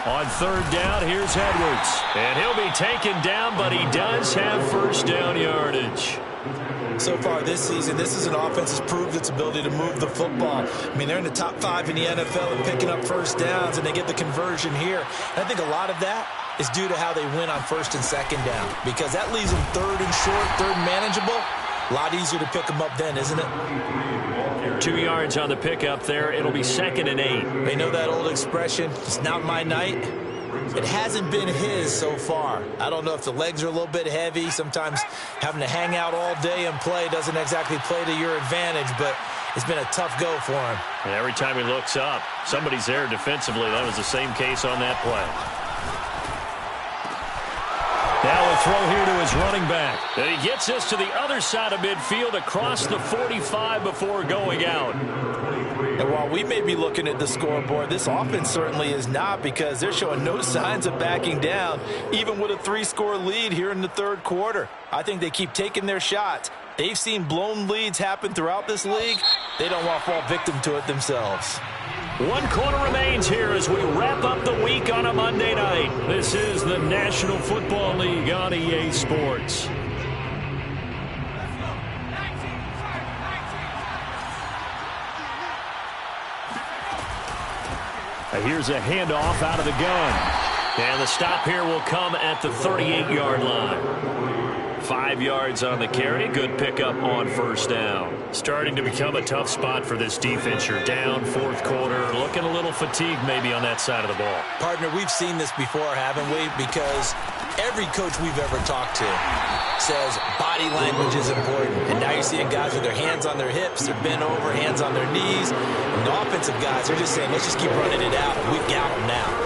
On third down, here's Edwards. And he'll be taken down, but he does have first down yardage. So far this season, this is an offense that's proved its ability to move the football. I mean, they're in the top 5 in the NFL and picking up first downs, and they get the conversion here. And I think a lot of that is due to how they win on first and second down, because that leaves them third and short, third and manageable. A lot easier to pick them up then, isn't it? 2 yards on the pickup there. It'll be 2nd and 8. They know that old expression, it's not my night. It hasn't been his so far. I don't know if the legs are a little bit heavy. Sometimes having to hang out all day and play doesn't exactly play to your advantage, but it's been a tough go for him. And every time he looks up, somebody's there defensively. That was the same case on that play. Now a throw here to his running back. And he gets us to the other side of midfield across the 45 before going out. And while we may be looking at the scoreboard, this offense certainly is not, because they're showing no signs of backing down, even with a 3-score lead here in the third quarter. I think they keep taking their shots. They've seen blown leads happen throughout this league. They don't want to fall victim to it themselves. 1 quarter remains here as we wrap up the week on a Monday night. This is the National Football League on EA Sports. Here's a handoff out of the gun. And the stop here will come at the 38-yard line. 5 yards on the carry. Good pickup on first down. Starting to become a tough spot for this defense. You're down, fourth quarter. Looking a little fatigued maybe on that side of the ball. Partner, we've seen this before, haven't we? Because every coach we've ever talked to says body language is important. And now you're seeing guys with their hands on their hips, they're bent over, hands on their knees. And the offensive guys are just saying, let's just keep running it out. We've got them now.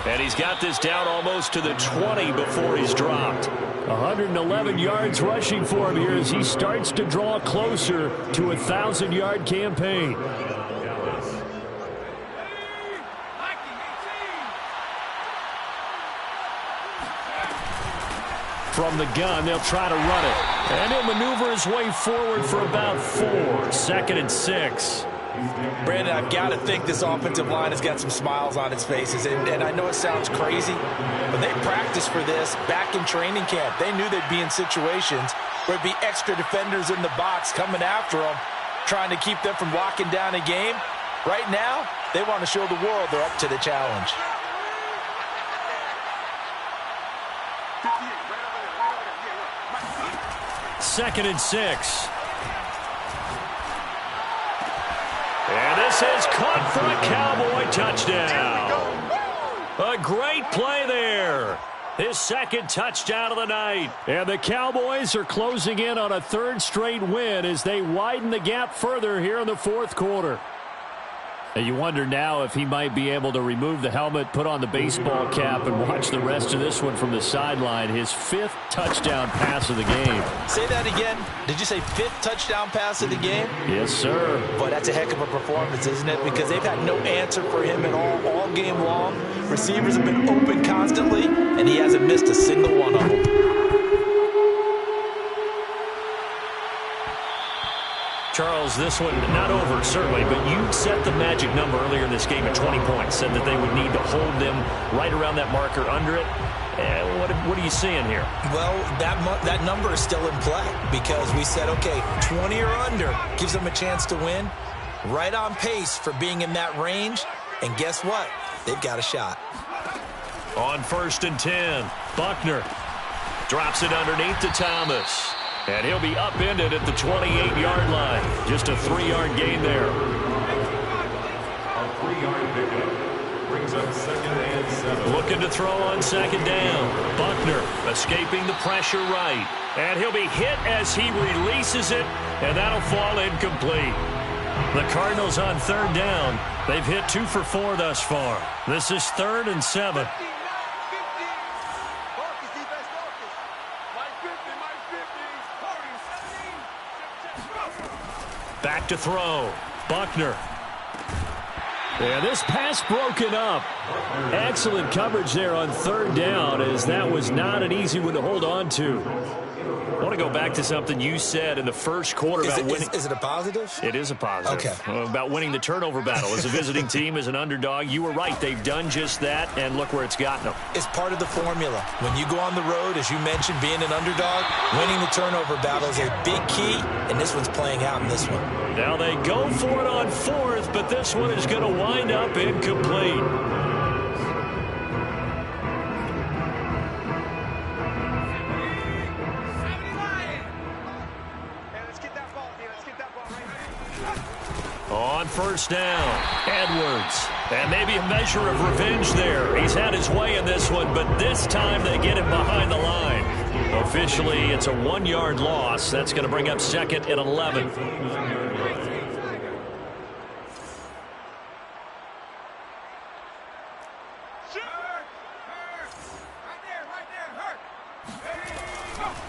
And he's got this down almost to the 20 before he's dropped. 111 yards rushing for him here as he starts to draw closer to a 1,000-yard campaign. From the gun, they'll try to run it. And he'll maneuver his way forward for about 4. 2nd and 6. Brandon, I've got to think this offensive line has got some smiles on its faces. And I know it sounds crazy, but they practiced for this back in training camp. They knew they'd be in situations where it'd be extra defenders in the box coming after them, trying to keep them from locking down a game. Right now, they want to show the world they're up to the challenge. Second and 6. And this is caught for a Cowboy touchdown. A great play there. His second touchdown of the night. And the Cowboys are closing in on a 3rd straight win as they widen the gap further here in the fourth quarter. And you wonder now if he might be able to remove the helmet, put on the baseball cap, and watch the rest of this one from the sideline. His 5th touchdown pass of the game. Say that again. Did you say 5th touchdown pass of the game? Yes, sir. Boy, that's a heck of a performance, isn't it? Because they've had no answer for him at all game long. Receivers have been open constantly, and he hasn't missed a single one of them. Charles, this one not over, certainly, but you set the magic number earlier in this game at 20 points. Said that they would need to hold them right around that marker under it. And what what are you seeing here? Well, that number is still in play because we said, okay, 20 or under gives them a chance to win. Right on pace for being in that range. And guess what? They've got a shot. On 1st and 10, Buckner drops it underneath to Thomas. And he'll be upended at the 28-yard line. Just a 3-yard gain there. A 3-yard pickup brings up 2nd and 7. Looking to throw on 2nd down. Buckner escaping the pressure right. And he'll be hit as he releases it, and that'll fall incomplete. The Cardinals on 3rd down. They've hit 2 for 4 thus far. This is 3rd and 7. Back to throw. Buckner. And this pass broken up. Excellent coverage there on 3rd down, as that was not an easy one to hold on to. I want to go back to something you said in the first quarter about winning. Is it a positive? It is a positive. Okay. About winning the turnover battle. As a visiting team, as an underdog, you were right. They've done just that, and look where it's gotten them. It's part of the formula. When you go on the road, as you mentioned, being an underdog, winning the turnover battle is a big key, and this one's playing out in this one. Now they go for it on 4th, but this one is going to wind up incomplete. On 1st down, Edwards. And maybe a measure of revenge there. He's had his way in this one, but this time they get him behind the line. Officially, it's a 1-yard loss. That's going to bring up 2nd and 11.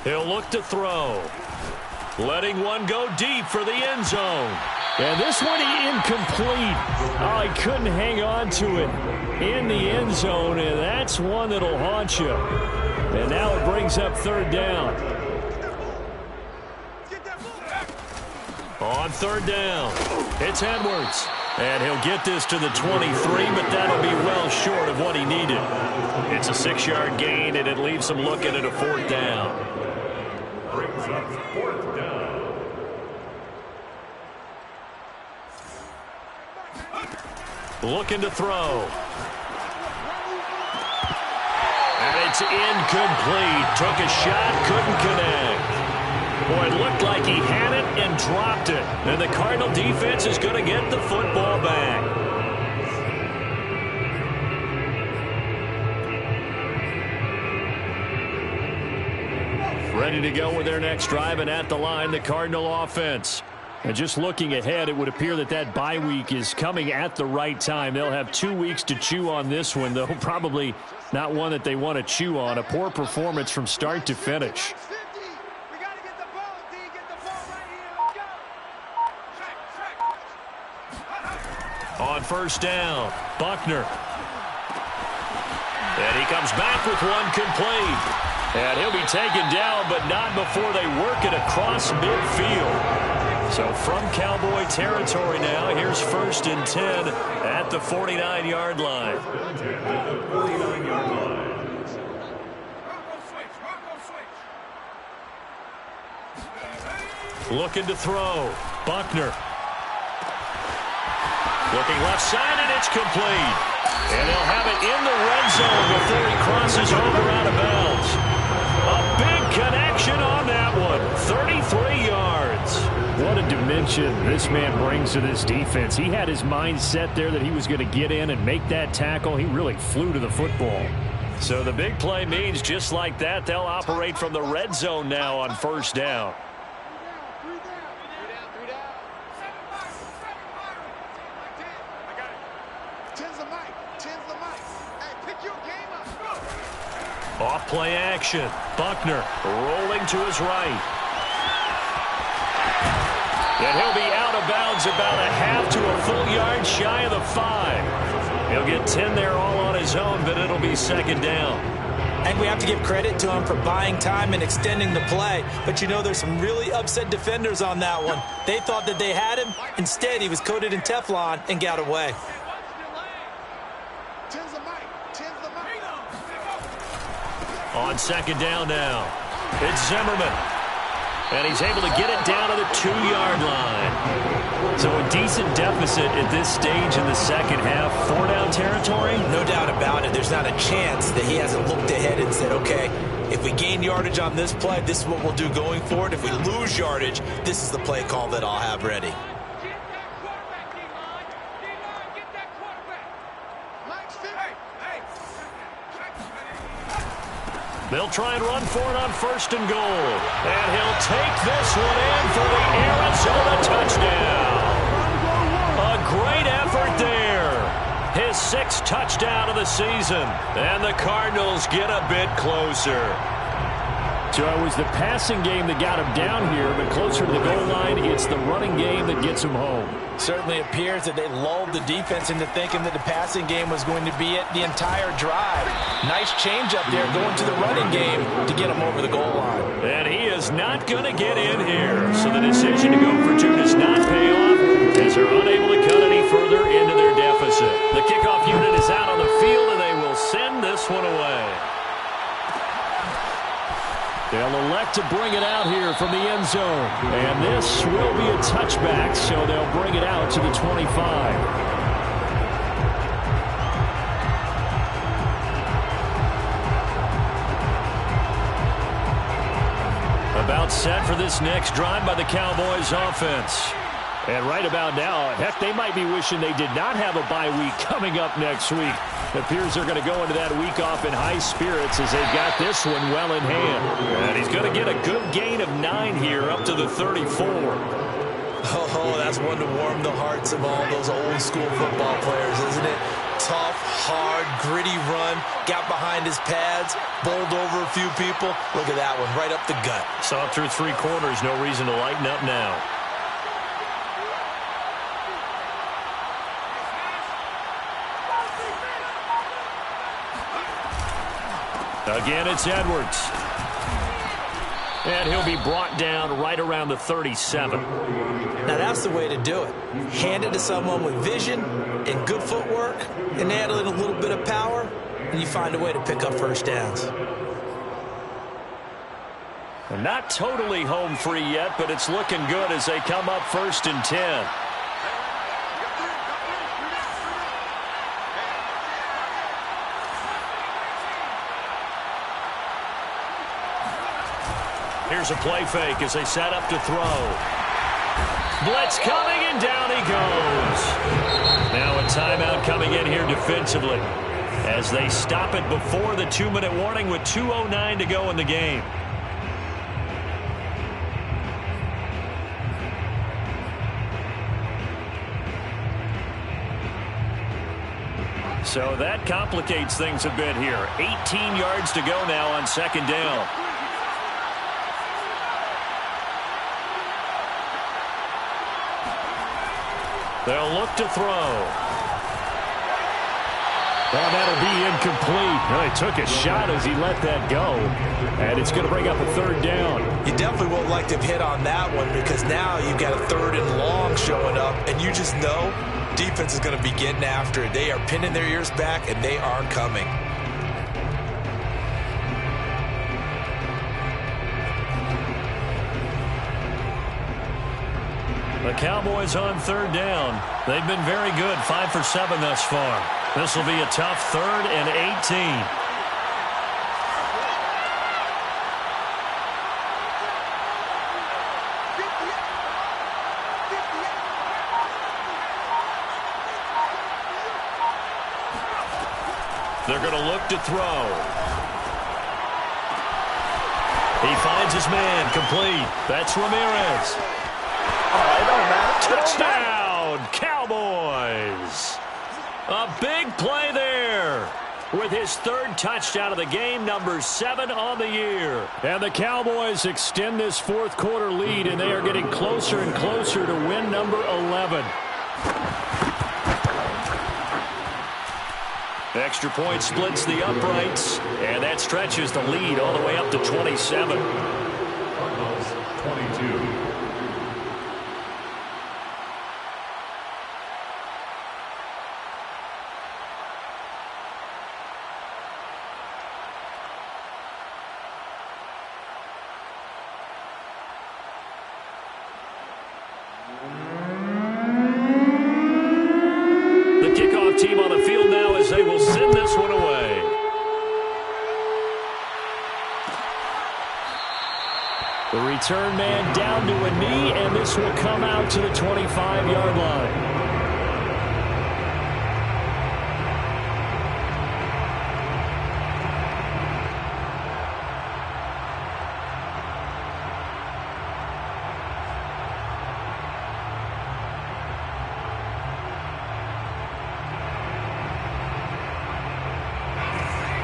He'll look to throw. Letting one go deep for the end zone. And this one incomplete. Oh, he couldn't hang on to it in the end zone, and that's one that'll haunt you. And now it brings up 3rd down. On 3rd down, it's Edwards. And he'll get this to the 23, but that'll be well short of what he needed. It's a 6-yard gain, and it leaves him looking at a 4th down. Brings up 4th down. Looking to throw. And it's incomplete. Took a shot, couldn't connect. Boy, it looked like he had it and dropped it. And the Cardinal defense is going to get the football back. Ready to go with their next drive, and at the line, the Cardinal offense. And just looking ahead, it would appear that bye week is coming at the right time. They'll have 2 weeks to chew on this one, though probably not one that they want to chew on. A poor performance from start to finish. On 1st down, Buckner. And he comes back with one complete. And he'll be taken down, but not before they work it across midfield. So from Cowboy territory now, here's 1st and 10 at the 49-yard line. Looking to throw. Buckner. Looking left side, and it's complete. And they'll have it in the red zone before he crosses over out of bounds. A big connection on that one. 33 yards. What a dimension this man brings to this defense. He had his mind set there that he was going to get in and make that tackle. He really flew to the football. So the big play means just like that, they'll operate from the red zone now on 1st down. Off play action. Buckner rolling to his right. And he'll be out of bounds about a half to a full yard shy of the 5. He'll get 10 there all on his own, but it'll be 2nd down. And we have to give credit to him for buying time and extending the play. But you know, there's some really upset defenders on that one. They thought that they had him. Instead, he was coated in Teflon and got away. On second down now, it's Zimmerman. And he's able to get it down to the 2-yard line. So a decent deficit at this stage in the second half. 4-down territory? No doubt about it. There's not a chance that he hasn't looked ahead and said, okay, if we gain yardage on this play, this is what we'll do going forward. If we lose yardage, this is the play call that I'll have ready. They'll try and run for it on 1st and goal. And he'll take this one in for the Arizona touchdown. A great effort there. His 6th touchdown of the season. And the Cardinals get a bit closer. So it was the passing game that got him down here, but closer to the goal line, it's the running game that gets him home. Certainly appears that they lulled the defense into thinking that the passing game was going to be it the entire drive. Nice change up there going to the running game to get him over the goal line. And he is not going to get in here. So the decision to go for 2 does not pay off as they're unable to cut any further into their deficit. The kickoff unit is out on the field, and they will send this one away. They'll elect to bring it out here from the end zone. And this will be a touchback, so they'll bring it out to the 25. About set for this next drive by the Cowboys offense. And right about now, heck, they might be wishing they did not have a bye week coming up next week. It appears they're going to go into that week off in high spirits as they've got this one well in hand. And he's going to get a good gain of 9 here up to the 34. Oh, that's one to warm the hearts of all those old school football players, isn't it? Tough, hard, gritty run, got behind his pads, bowled over a few people. Look at that one, right up the gut. Saw through 3 quarters, no reason to lighten up now. Again, it's Edwards. And he'll be brought down right around the 37. Now, that's the way to do it. Hand it to someone with vision and good footwork, and add in a little bit of power, and you find a way to pick up first downs. Not totally home free yet, but it's looking good as they come up 1st and 10. Here's a play fake as they set up to throw. Blitz coming, and down he goes. Now a timeout coming in here defensively as they stop it before the 2-minute warning with 2:09 to go in the game. So that complicates things a bit here. 18 yards to go now on 2nd down. They'll look to throw. Well, that'll be incomplete. Well, he took a shot as he let that go. And it's going to bring up a 3rd down. You definitely won't like to have hit on that one because now you've got a 3rd and long showing up, and you just know defense is going to be getting after it. They are pinning their ears back, and they are coming. The Cowboys on 3rd down. They've been very good, 5 for 7 thus far. This will be a tough 3rd and 18. They're going to look to throw. He finds his man, complete. That's Ramirez. Touchdown, Cowboys. A big play there with his 3rd touchdown of the game, number 7 on the year. And the Cowboys extend this 4th quarter lead, and they are getting closer and closer to win number 11. Extra point splits the uprights, and that stretches the lead all the way up to 27. 22. The return man down to a knee, and this will come out to the 25-yard line.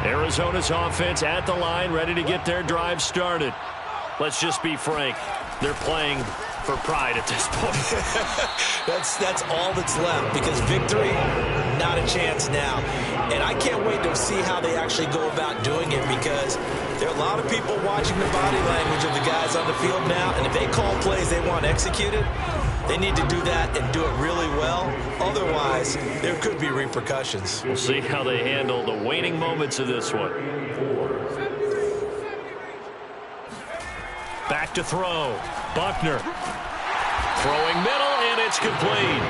Arizona's offense at the line, ready to get their drive started. Let's just be frank. They're playing for pride at this point. That's all that's left, because victory, not a chance now. And I can't wait to see how they actually go about doing it, because there are a lot of people watching the body language of the guys on the field now, and if they call plays they want executed, they need to do that and do it really well. Otherwise, there could be repercussions. We'll see how they handle the waning moments of this one. Back to throw. Buckner. Throwing middle, and it's complete.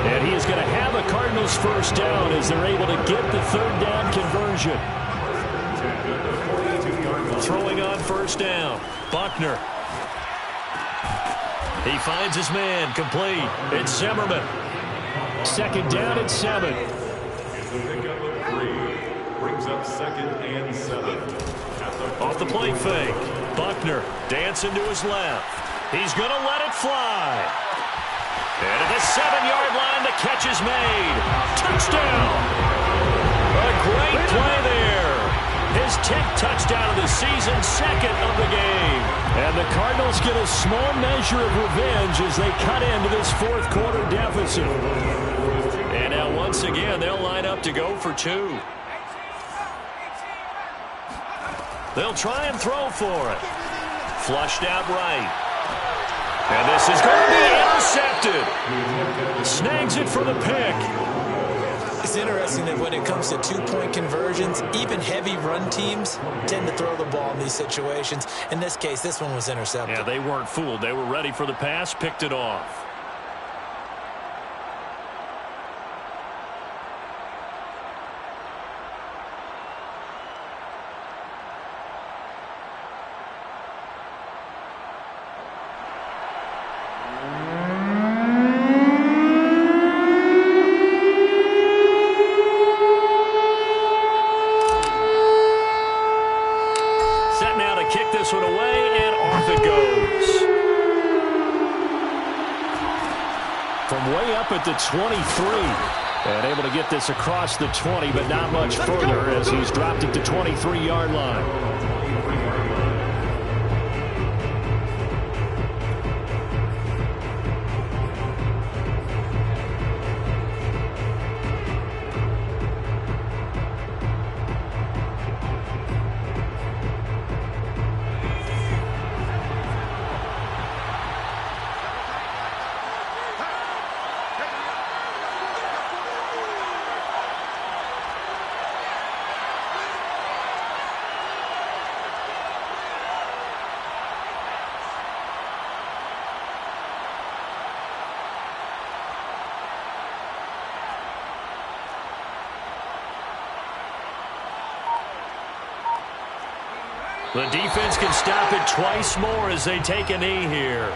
And he is going to have a Cardinals first down as they're able to get the third down conversion. Throwing on first down. Buckner. He finds his man, complete. It's Zimmerman. Second down and 7. It's a pickup of 3. Brings up 2nd and 7. Off the play fake. Buckner dancing to his left. He's going to let it fly. And at the 7-yard line, the catch is made. Touchdown! A great play there. His 10th touchdown of the season, 2nd of the game. And the Cardinals get a small measure of revenge as they cut into this fourth quarter deficit. And now once again, they'll line up to go for 2. They'll try and throw for it. Flushed out right. And this is going to be intercepted. Snags it for the pick. It's interesting that when it comes to two-point conversions, even heavy run teams tend to throw the ball in these situations. In this case, this one was intercepted. Yeah, they weren't fooled. They were ready for the pass, picked it off. At the 23, and able to get this across the 20, but not much further as he's dropped it to 23-yard line. The defense can stop it twice more as they take a knee here.